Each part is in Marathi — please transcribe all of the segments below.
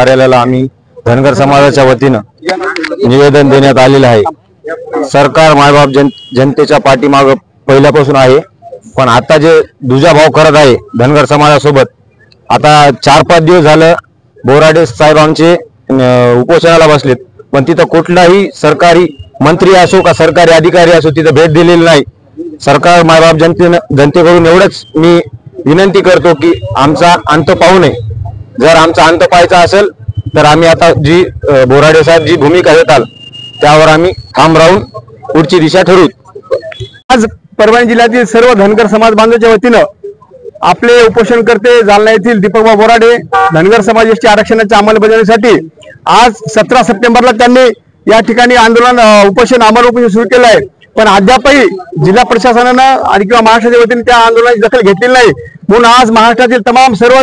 कार्यालयाला आम्ही धनगर समाजाच्या वतीनं निवेदन देण्यात आलेले आहे। सरकार मायबाप जनतेच्या पाठीमागे पहिल्यापासून आहे, पण आता जे दुजाभाव करत आहे धनगर समाजासोबत, आता 4-5 दिवस झालं बोराडे साहेब आमचे उपोषणाला बसलेत, पण तिथं कुठलाही सरकारी मंत्री असो का सरकारी अधिकारी असो तिथं भेट दिलेली नाही। सरकार मायबाप जनतेकडून एवढंच मी विनंती करतो की आमचा अंत पाहू नये। जर आमचा अंत पाहायचा असेल तर आम्ही आता जी बोराडे साहेब जी भूमिका घेताल त्यावर आम्ही ठाम राहून पुढची दिशा ठरवू। आज परभणी जिल्ह्यातील सर्व धनगर समाज बांधवांच्या वतीनं आपले उपोषणकर्ते जालना येथील दीपकभाऊ बोराडे धनगर समाज एसटी आरक्षणाच्या अंमलबजावणीसाठी आज 17 सप्टेंबरला त्यांनी या ठिकाणी आंदोलन उपोषण अमर उपोषण सुरू केलं आहे, पण अद्यापही जिल्हा प्रशासनानं आणि किंवा महाराष्ट्राच्या वतीने त्या आंदोलनाची दखल घेतलेली नाही। म्हणून आज महाराष्ट्रातील तमाम सर्व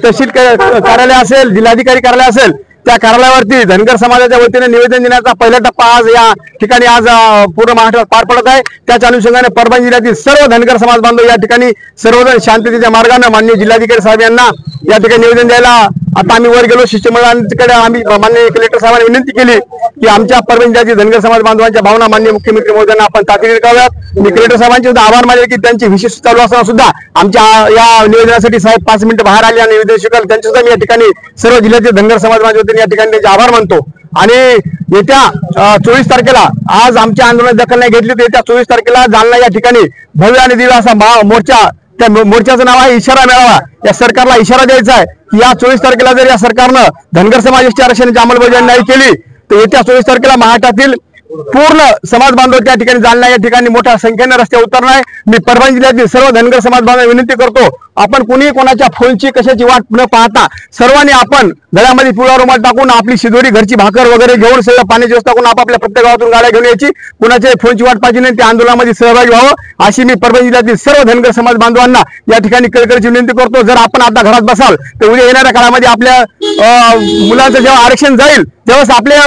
तहसील कार्यालय असेल, जिल्हाधिकारी कार्यालय असेल, त्या कार्यालयावरती धनगर समाजाच्या वतीने निवेदन देण्याचा पहिला टप्पा आज या ठिकाणी पूर्ण महाराष्ट्रात पार पडत आहे। त्याच अनुषंगाने परभणी जिल्ह्यातील सर्व धनगर समाज बांधव या ठिकाणी सर्वजण शांततेच्या मार्गाने माननीय जिल्हाधिकारी साहेब यांना या ठिकाणी निवेदन द्यायला आता आम्ही वर गेलो। शिष्टमंडळाकडे आम्ही माननीय कलेक्टर साहेबांनी विनंती केली की आमच्या परभणी जिल्ह्यातील धनगर समाज बांधवांच्या भावना माननीय मुख्यमंत्री महोदयांना आपण तातडीने कळवाव्यात। मी कलेक्टर साहेबांचे सुद्धा आभार मानले की त्यांची विशेष चालू असताना सुद्धा आमच्या या निवेदनासाठी साहेब 5 मिनिटं बाहेर आले आणि निवेदन स्वीकारले। त्यांचे सुद्धा मी या ठिकाणी सर्व जिल्ह्यातील धनगर समाज बांधवांच्या या ठिकाणी त्यांचे आभार मानतो। आणि येत्या 24 तारखेला आज आमच्या आंदोलनात दखल नाही घेतली तर येत्या 24 तारखेला जालना या ठिकाणी भव्य आणि दिव्य असा मोर्चा, त्या मोर्चाचं नाव आहे इशारा मेळावा। या सरकारला इशारा द्यायचा आहे की या 24 तारखेला जर या सरकारनं धनगर समाज एसटी आरक्षणाची अंमलबजावणी नाही केली तर येत्या 24 तारखेला महाराष्ट्रातील पूर्ण समाज बांधव त्या ठिकाणी जालना या ठिकाणी मोठ्या संख्येने रस्त्यावर उतरणार आहे। मी परभणी जिल्ह्यातील सर्व धनगर समाज बांधवांना विनंती करतो, आपण कुणी कोणाच्या फोनची कशाची वाट न पाहता सर्वांनी आपण गळ्यामध्ये पिवळा रुमाल टाकून आपली शिदोरी घरची भाकर वगैरे घेऊन सगळं पाण्याची व्यवस्था करून आपापल्या प्रत्येक गावातून गाड्या घेऊन यायची, कुणाच्या फोनची वाट पाहिजे नाही, त्या आंदोलनामध्ये सहभागी व्हावं अशी मी परभणी जिल्ह्यातील सर्व धनगर समाज बांधवांना या ठिकाणी कळकळीची विनंती करतो। जर आपण आता घरात बसाल तर उद्या येणाऱ्या काळामध्ये आपल्या मुलांचं जेव्हा आरक्षण जाईल तेव्हाच आपल्या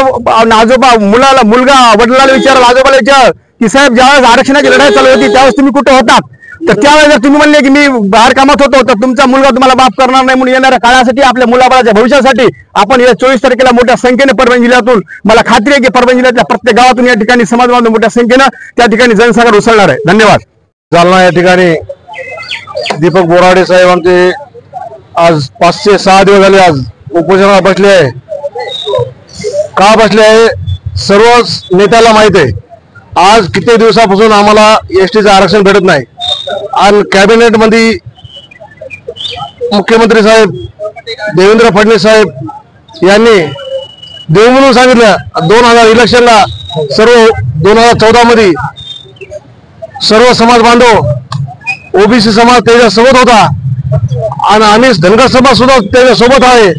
आजोबा मुलगा वडिलाला विचाराल, आजोबाला विचार की साहेब ज्यावेळेस आरक्षणाची लढाई चालू होती त्यावेळेस तुम्ही कुठे होतात, तर त्यावेळेस जर तुम्ही म्हणले की मी बाहेर कामात होतो तर तुमचा मुलगा तुम्हाला माफ करणार नाही। म्हणून येणाऱ्या काळासाठी आपल्या मुलाबाळाच्या भविष्यासाठी आपण या 24 तारखेला मोठ्या संख्येने परभणी जिल्ह्यातून, मला खात्री आहे की परभणी जिल्ह्यातल्या प्रत्येक गावातून या ठिकाणी समाज बांधव मोठ्या संख्येनं त्या ठिकाणी जनसागर उसळणार आहे। धन्यवाद। जालना या ठिकाणी दीपक बोराडे साहेब आमचे आज 5 ते 6 दिवस झाले आज उपोषणाला बसले आहे। का बसले आहे सर्व नेत्याला माहित आहे। आज किती दिवसापासून आम्हाला एसटीचं आरक्षण भेटत नाही आणि कॅबिनेट मध्ये मुख्यमंत्री साहेब देवेंद्र फडणवीस साहेब यांनी देऊ म्हणून सांगितलं। 2000 इलेक्शनला सर्व 2014 मध्ये सर्व समाज बांधव ओबीसी समाज त्याच्यासोबत होता आणि आम्ही धनगर समाज सुद्धा त्याच्यासोबत आहे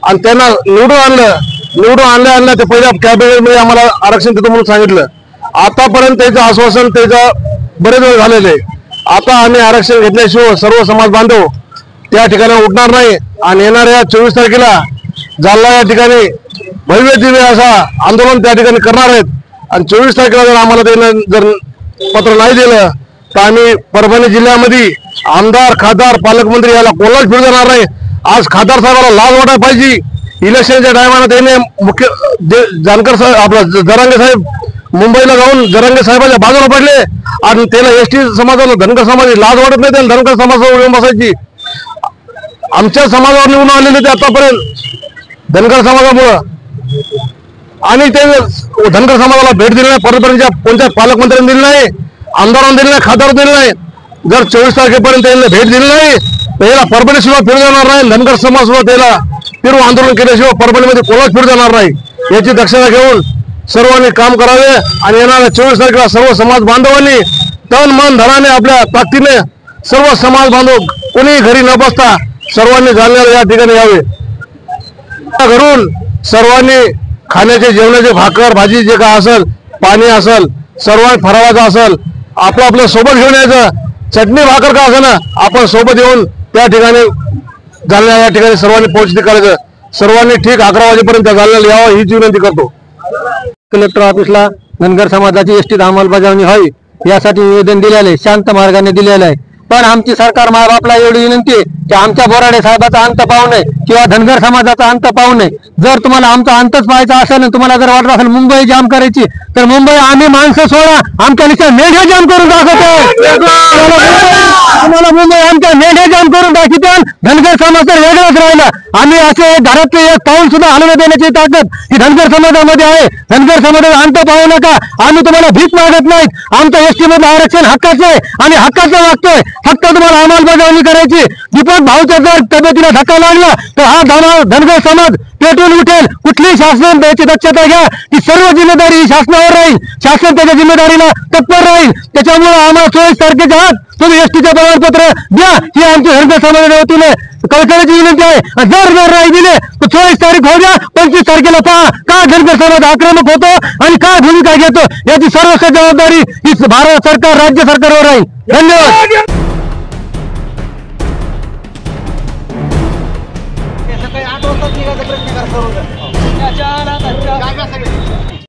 आणि त्यांना निवडून आणलं ते पहिल्या कॅबिनेटमध्ये आम्हाला आरक्षण देतो म्हणून सांगितलं। आतापर्यंत त्याचं आश्वासन त्याचं बरेच वेळ झालेलं आहे। आता आम्ही आरक्षण घेतल्याशिवाय सर्व समाज बांधव त्या ठिकाणी उठणार नाही आणि येणाऱ्या 24 तारखेला जालना या ठिकाणी भव्य दिव्य असा आंदोलन त्या ठिकाणी करणार आहेत आणि 24 तारखेला जर आम्हाला जर पत्र नाही दिलं तर आम्ही परभणी जिल्ह्यामध्ये आमदार, खासदार, पालकमंत्री याला कोणालाच फिरू देणार नाही। आज खासदार साहेबाला लाज वाटायला पाहिजे। इलेक्शनच्या टायमाला त्याने मुख्य जानकर साहेब आपला जरांगे साहेब मुंबईला जाऊन जरांगे साहेबांच्या बाजूला पडले आणि त्याला एसटी समाजाला धनगर समाजाची लाज वाटत नाही, त्याला धनगर समाजावर येऊन बसायची। आमच्या समाजावर निवडून आलेले ते आतापर्यंत धनगर समाजामुळं आणि ते धनगर समाजाला भेट दिली नाही, परभणीच्या कोणत्या पालकमंत्र्यांनी दिली नाही, आमदारांनी दिली नाही, खासदारांनी दिली नाही। जर 24 तारखेपर्यंत त्यांना भेट दिली नाही तर याला परभणी सुद्धा फिरू देणार नाही। धनगर समाज सुद्धा त्याला फिरू आंदोलन केल्याशिवाय परभणीमध्ये कोणाच फिरू देणार नाही। याची दक्षता घेऊन सर्वांनी काम करावे आणि येणाऱ्या 24 तारखेला सर्व समाज बांधवांनी तन मन धनाने आपल्या ताकदीने सर्व समाज बांधव कोणी घरी न बसता सर्वांनी जालन्याला या ठिकाणी यावे। घरून सर्वांनी खाण्याचे जेवणाचे भाकर भाजी जे काय असेल, पाणी असेल, सर्वांनी फराळाचं असेल आपलं सोबत घेऊन यायचं। चटणी भाकर का असेल ना आपण सोबत येऊन त्या ठिकाणी जालन्या या ठिकाणी सर्वांनी पोहोचणी करायचं। सर्वांनी ठीक 11 वाजेपर्यंत जालन्याला यावं हीच विनंती करतो। कलेक्टर ऑफिसला धनगर समाजाची एसटी अंमलबजावणी व्हावी यासाठी निवेदन दिलेलं आहे, शांत मार्गाने दिलेलं आहे। पण आमची सरकार मायबापला एवढी विनंती आहे की आमच्या बोराडे साहेबाचा अंत पाहू नये किंवा धनगर समाजाचा अंत पाहू नये. जर तुम्हाला आमचा अंतच पाहायचा असेल आणि तुम्हाला जर वाटत असेल मुंबई जाम करायची तर मुंबई आम्ही माणसं सोडा आमच्या निश्चित मेढ्या जाम करून दाखवतो. तुम्हाला मुंबई आमच्या मेढ्या जाम करून दाखवतो. धनगर समाज तर वेगळाच राहिला. आम्ही असे घरातले एक पाऊल सुद्धा हलवून देण्याची ताकद ही धनगर समाजामध्ये आहे. धनगर समाजाचा अंत पाहू नका. आम्ही तुम्हाला भीक मागत नाहीत. आमचं एसटी मधलं आरक्षण हक्काचं आहे आणि हक्काचं वागतोय. फक्त तुम्हाला अंमलबजावणी करायची. दीपक भाऊच्या जर तब्येतीला धक्का लागला तर हा धनगर समाज पेटून उठेल. कुठलीही शासन याची दक्षता घ्या. ती सर्व जिम्मेदारी ही शासनावर राहील. शासन त्याच्या जिम्मेदारीला तत्पर राहील. त्याच्यामुळे आम्हाला 24 तारखेच्या आत तुम्ही एसटीचं प्रमाणपत्र द्या ही आमची धनगर समाजाच्या वतीने कळकळीची विनंती आहे. जर नाही दिले तर 24 तारीख होऊ द्या. 25 तारखेला पहा का धनगर समाज आक्रमक होतो आणि काय भूमिका घेतो याची सर्वस्व जबाबदारी ही भारत सरकार राज्य सरकारवर राहील. धन्यवाद. सकाळी 8 वाजता निघायचा प्रयत्न करा.